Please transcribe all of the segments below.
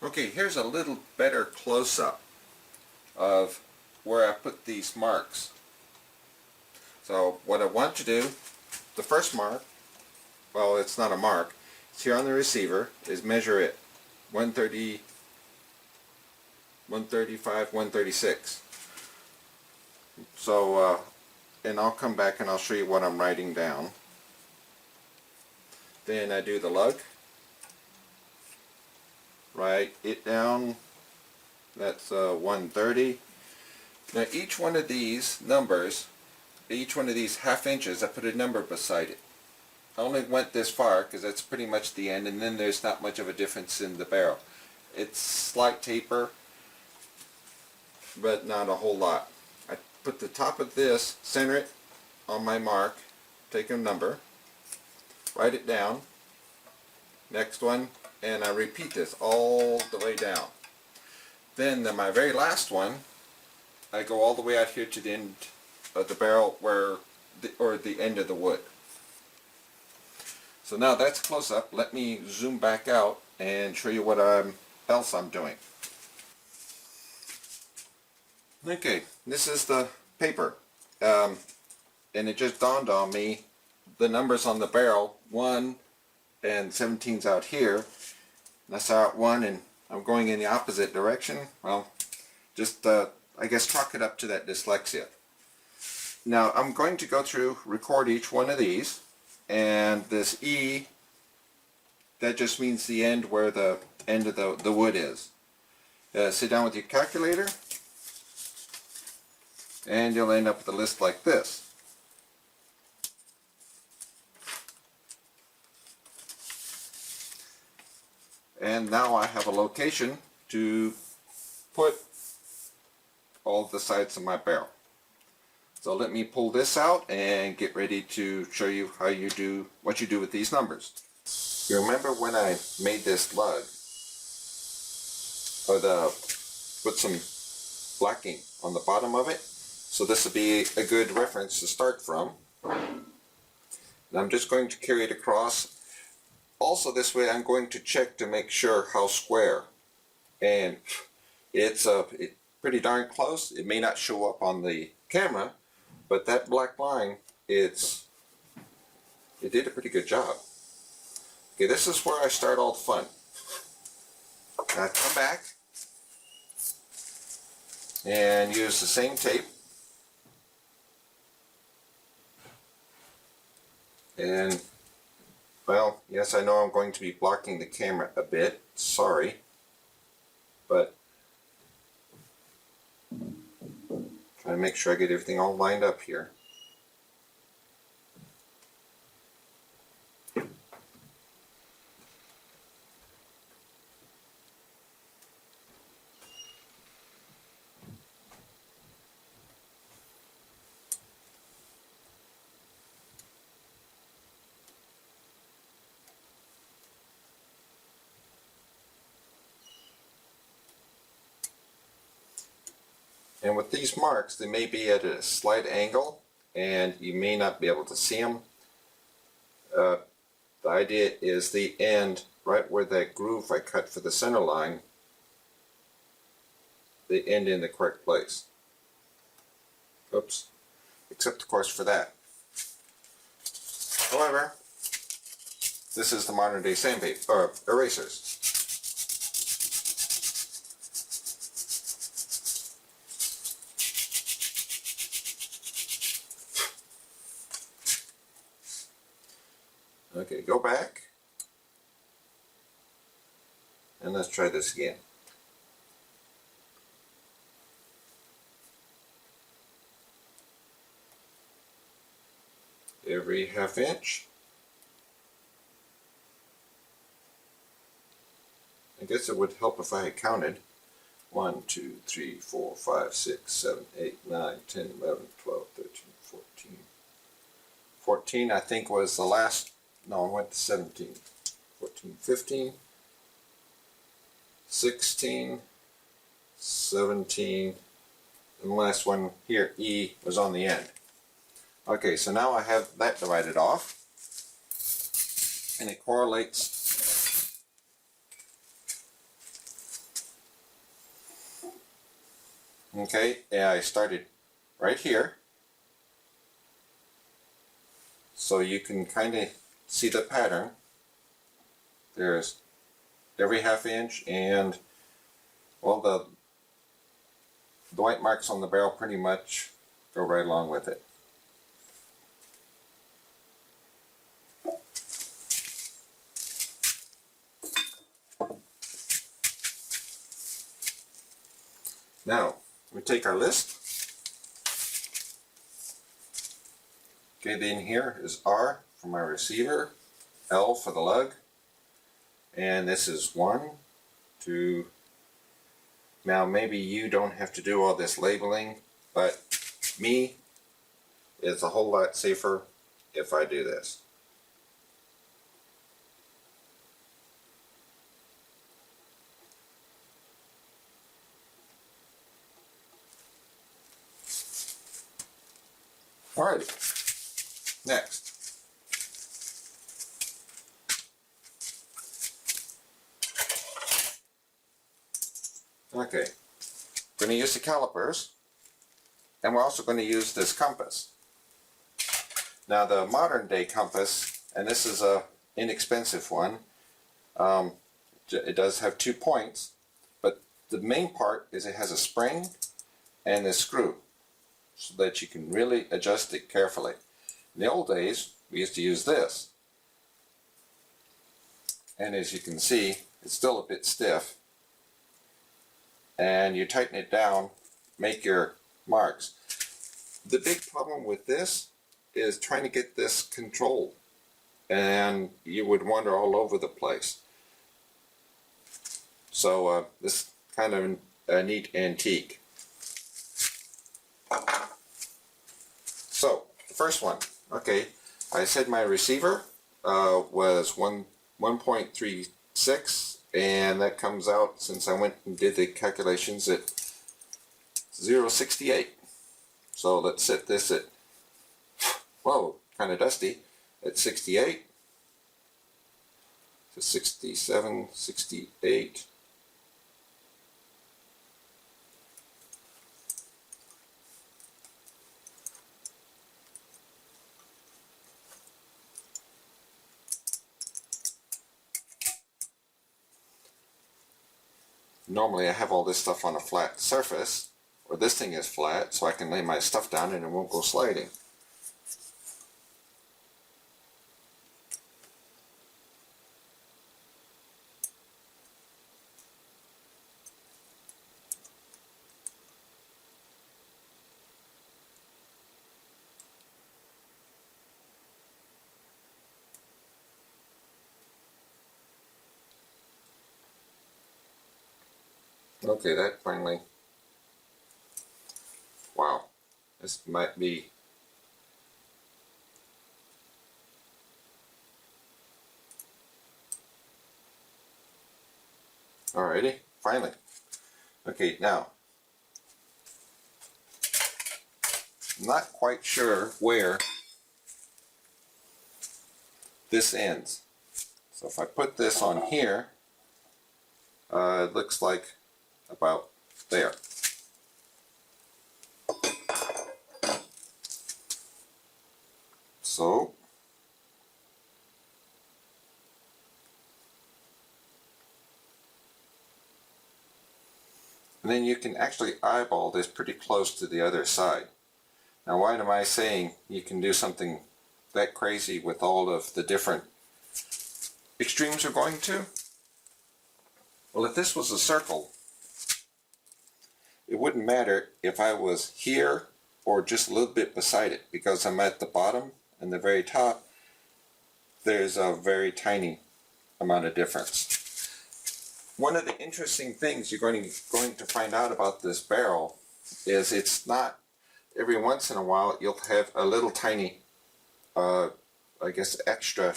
Okay, here's a little better close-up of where I put these marks. So what I want to do, the first mark, well, it's not a mark, it's here on the receiver, is measure it 130, 135, 136. So and I'll come back and I'll show you what I'm writing down. Then I do the lug, write it down, that's 130. Now each one of these numbers, each one of these half inches, I put a number beside it. I only went this far because that's pretty much the end, and then there's not much of a difference in the barrel. It's slight taper, but not a whole lot. I put the top of this, center it on my mark, take a number, write it down, next one, and I repeat this all the way down. Then my very last one, I go all the way out here to the end of the barrel, or the end of the wood. So now that's close up. Let me zoom back out and show you what else I'm doing. Okay, this is the paper, and it just dawned on me the numbers on the barrel, 1 and 17's out here. That's out 1, and I'm going in the opposite direction. Well, just I guess chalk it up to that dyslexia. Now I'm going to go through, record each one of these, and this E, that just means the end where the end of the wood is. Sit down with your calculator, and you'll end up with a list like this. And now I have a location to put all the sides of my barrel. So let me pull this out and get ready to show you how you do what you do with these numbers. You remember when I made this lug, or put some blacking on the bottom of it? So this would be a good reference to start from. And I'm just going to carry it across. Also this way I'm going to check to make sure how square. And it's pretty darn close. It may not show up on the camera, but that black line, it did a pretty good job. Okay, this is where I start all the fun. Now I come back and use the same tape. And, well, yes, I know I'm going to be blocking the camera a bit. Sorry. But trying to make sure I get everything all lined up here. And with these marks, they may be at a slight angle, and you may not be able to see them. The idea is the end, right where that groove I cut for the center line, they end in the correct place. Oops. Except, of course, for that. However, this is the modern day sandpaper, or erasers. Okay, go back, and let's try this again. Every half inch. I guess it would help if I had counted 1, 2, 3, 4, 5, 6, 7, 8, 9, 10, 11, 12, 13, 14. 14 I think was the last. No, I went to 17, 14, 15, 16, 17, and the last one here, E, was on the end. Okay, so now I have that divided off, and it correlates Okay, and I started right here, so you can kind of see the pattern. There's every half inch, and well, the white marks on the barrel pretty much go right along with it. Now, we take our list. Okay, then here is R for my receiver, L for the lug, and this is 1, 2. Now maybe you don't have to do all this labeling, but me, it's a whole lot safer if I do this. Alrighty, next. Okay, we're going to use the calipers, and we're also going to use this compass. Now the modern day compass, and this is a inexpensive one, it does have 2 points, but the main part is it has a spring and a screw, so that you can really adjust it carefully. In the old days, we used to use this, and as you can see, it's still a bit stiff, and you tighten it down, make your marks. The big problem with this is trying to get this controlled, and you would wander all over the place. So this is kind of a neat antique. So the first one, okay, I said my receiver was 1.36, and that comes out, since I went and did the calculations, at 0.68. So let's set this at, whoa, kind of dusty, at 68 to 67, 68. Normally I have all this stuff on a flat surface, or this thing is flat, so I can lay my stuff down and it won't go sliding. Okay, that finally, wow, this might be, alrighty, finally. Okay, now, I'm not quite sure where this ends. So if I put this on here, it looks like about there. So and then you can actually eyeball this pretty close to the other side. Now why am I saying you can do something that crazy with all of the different extremes we're going to? Well, if this was a circle, it wouldn't matter if I was here or just a little bit beside it, because I'm at the bottom and the very top, there's a very tiny amount of difference. One of the interesting things you're going to find out about this barrel is it's not, every once in a while you'll have a little tiny, I guess, extra.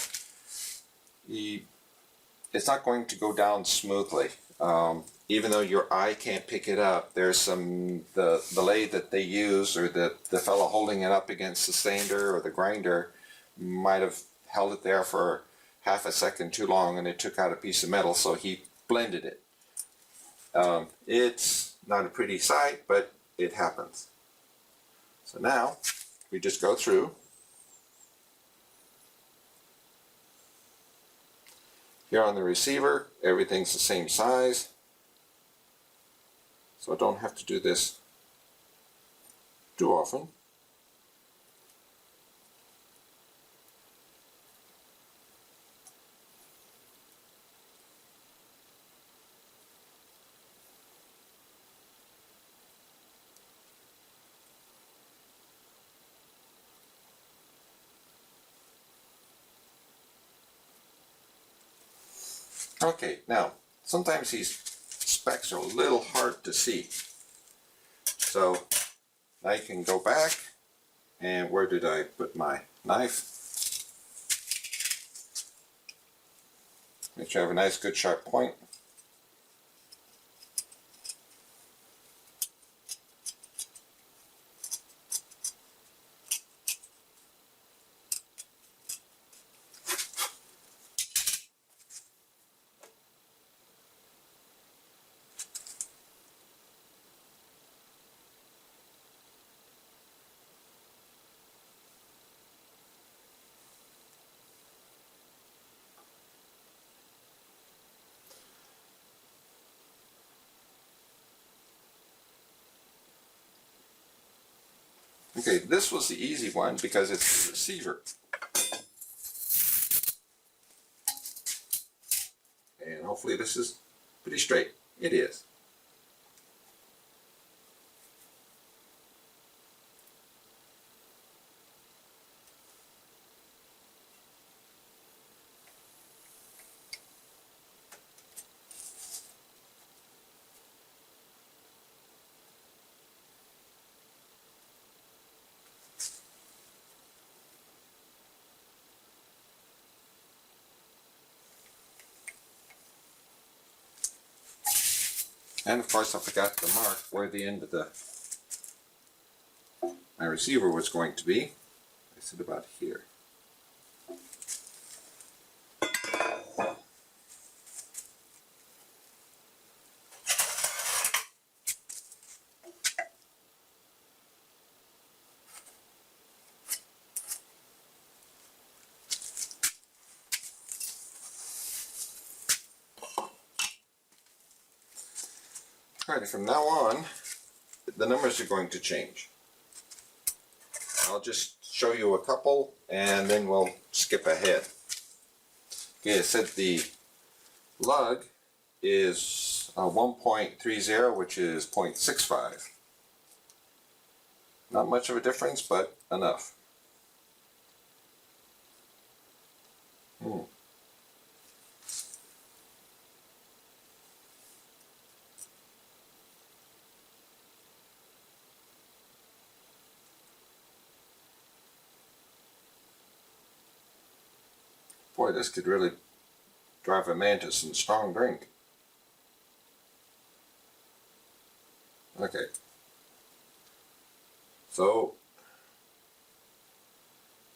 It's not going to go down smoothly. Even though your eye can't pick it up, there's some, the lathe that they use, or the fellow holding it up against the sander or the grinder might have held it there for half a second too long, and it took out a piece of metal, so he blended it. It's not a pretty sight, but it happens. So now we just go through. Here on the receiver, everything's the same size, so I don't have to do this too often. Okay, now sometimes these specs are a little hard to see, so I can go back, and where did I put my knife? Make sure I have a nice good sharp point. Okay, this was the easy one because it's the receiver. And hopefully this is pretty straight. It is. And of course I forgot to mark where the end of my receiver was going to be. I said about here. Alright, from now on, the numbers are going to change. I'll just show you a couple and then we'll skip ahead. Okay, I said the lug is 1.30, which is 0.65. Not much of a difference, but enough. Boy, this could really drive a man to some strong drink. Okay. So,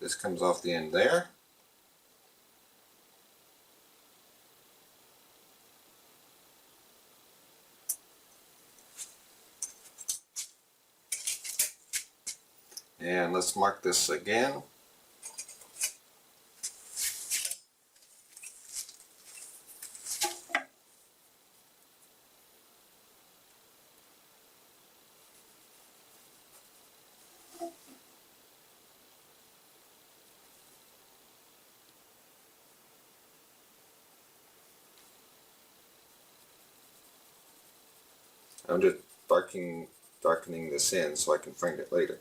this comes off the end there. And let's mark this again. I'm just darkening this in so I can find it later.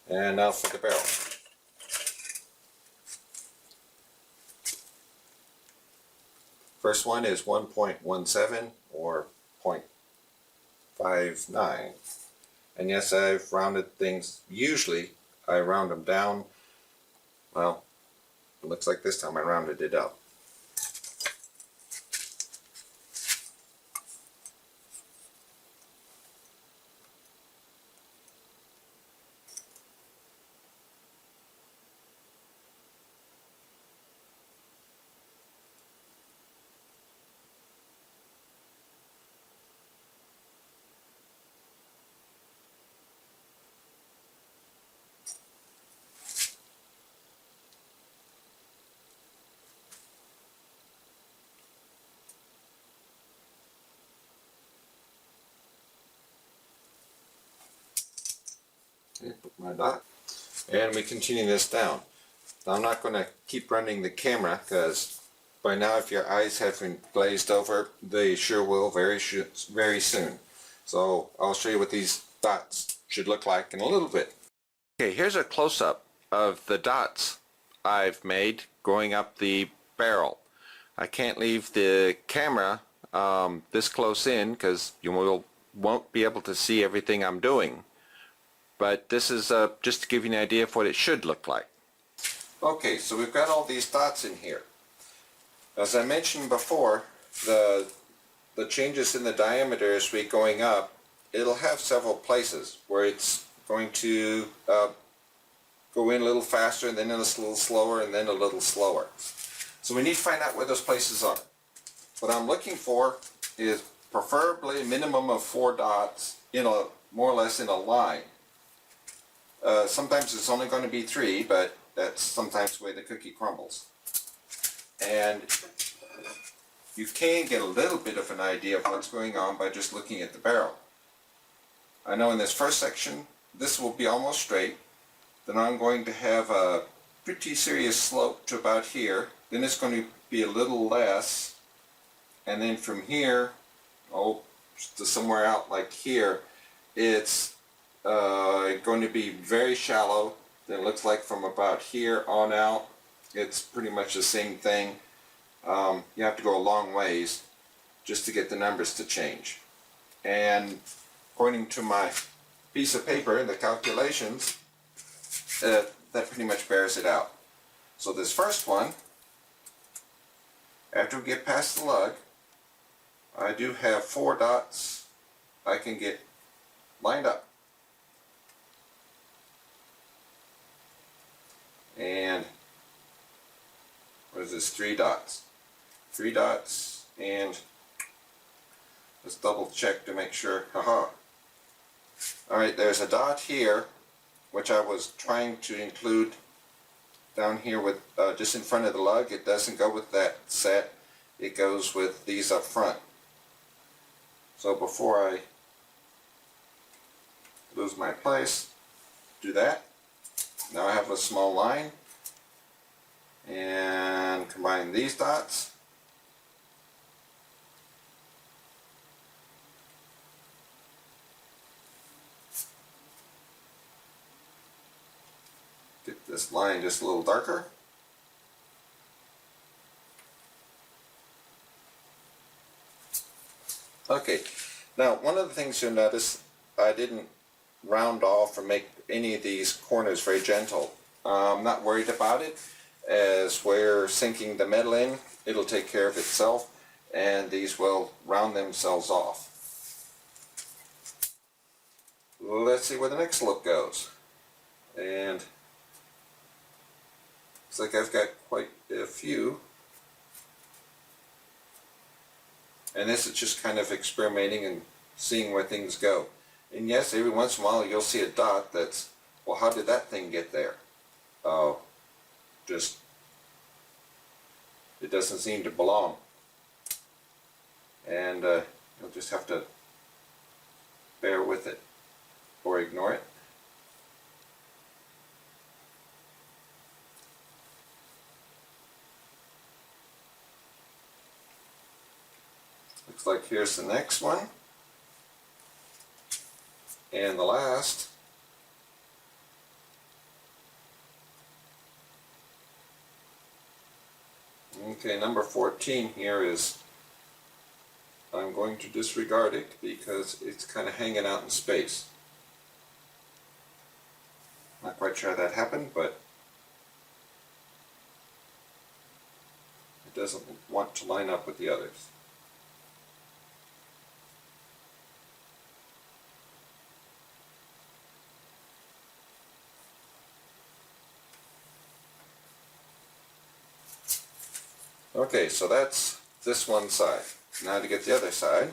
And now for the barrel. First one is 1.17 or 0.59. And yes, I've rounded things. Usually I round them down. Well, it looks like this time I rounded it up. Okay, put my dot. And we continue this down. Now I'm not going to keep running the camera because by now if your eyes haven't glazed over, they sure will very soon. So I'll show you what these dots should look like in a little bit. Okay, here's a close-up of the dots I've made going up the barrel. I can't leave the camera this close in because you won't be able to see everything I'm doing. But this is just to give you an idea of what it should look like. Okay, so we've got all these dots in here. As I mentioned before, the changes in the diameter as we're going up, it'll have several places where it's going to go in a little faster, and then a little slower, and then a little slower. So we need to find out where those places are. What I'm looking for is preferably a minimum of 4 dots in a more or less in a line. Sometimes it's only going to be 3, but that's sometimes the way the cookie crumbles. And you can get a little bit of an idea of what's going on by just looking at the barrel. I know in this first section, this will be almost straight. Then I'm going to have a pretty serious slope to about here. Then it's going to be a little less. And then from here, to somewhere out like here, it's going to be very shallow. Then it looks like from about here on out, it's pretty much the same thing. You have to go a long ways just to get the numbers to change. And according to my piece of paper, the calculations, that pretty much bears it out. So this first one, after we get past the lug, I do have 4 dots I can get lined up. And what is this? 3 dots. 3 dots, and let's double check to make sure. Haha. Alright, there's a dot here, which I was trying to include down here with just in front of the lug. It doesn't go with that set. It goes with these up front. So before I lose my place, do that. Now I have a small line, and combine these dots. Get this line just a little darker. Okay, now one of the things you'll notice, I didn't round off or make any of these corners very gentle. I'm not worried about it, as we're sinking the metal in, it'll take care of itself, and these will round themselves off. Let's see where the next look goes. And looks like I've got quite a few. And this is just kind of experimenting and seeing where things go. And yes, every once in a while you'll see a dot that's, well, how did that thing get there? Oh, just, it doesn't seem to belong. And you'll just have to bear with it or ignore it. Looks like here's the next one. And the last. Okay, number 14 here is, I'm going to disregard it because it's kind of hanging out in space. Not quite sure how that happened, but it doesn't want to line up with the others. Okay, so that's this one side. Now to get the other side.